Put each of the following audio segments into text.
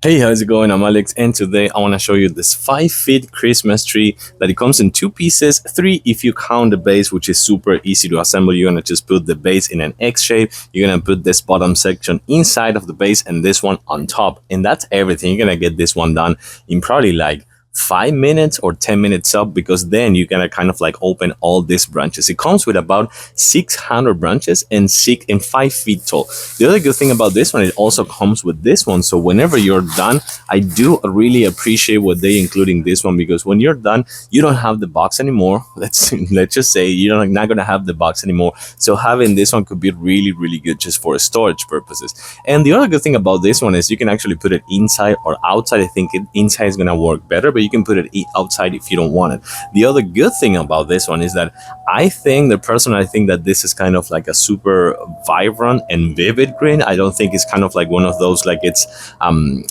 Hey, how's it going? I'm Alex, and today I want to show you this 5 feet Christmas tree that it comes in two pieces, three if you count the base, which is super easy to assemble. You're gonna just put the base in an X shape. You're gonna put this bottom section inside of the base and this one on top, and that's everything. You're gonna get this one done in probably like 5 minutes or 10 minutes up, because then you're gonna kind of like open all these branches. It comes with about 600 branches and 5 feet tall. The other good thing about this one, it also comes with this one, so whenever you're done, I do really appreciate what they including this one, because when you're done you don't have the box anymore. Let's just say you're not gonna have the box anymore, so having this one could be really good just for storage purposes. And the other good thing about this one is you can actually put it inside or outside. I think inside is gonna work better, but you can put it outside if you don't want it. The other good thing about this one is that I think that this is kind of like a super vibrant and vivid green. I don't think it's kind of like one of those like it's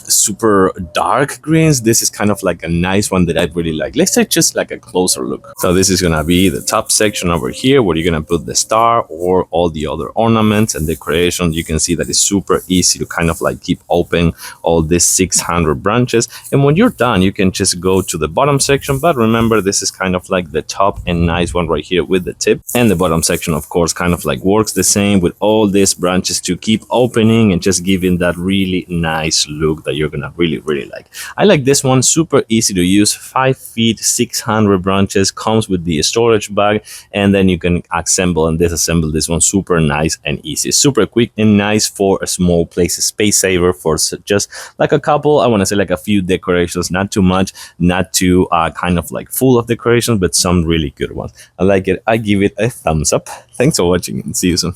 super dark greens. This is kind of like a nice one that I really like. Let's take just like a closer look. So this is gonna be the top section over here where you're gonna put the star or all the other ornaments and decorations. You can see that it's super easy to kind of like keep open all these 600 branches, and when you're done you can just go to the bottom section. But remember, this is kind of like the top and nice one right here with the tip, and the bottom section of course kind of like works the same with all these branches to keep opening and just giving that really nice look that you're gonna really like. I like this one, super easy to use. 5 feet, 600 branches, comes with the storage bag, and then you can assemble and disassemble this one. Super nice and easy, super quick and nice for a small place, a space saver for just like a couple, I want to say like a few decorations, not too much, not too kind of like full of decorations, but some really good ones. I like it. I give it a thumbs up. Thanks for watching and see you soon.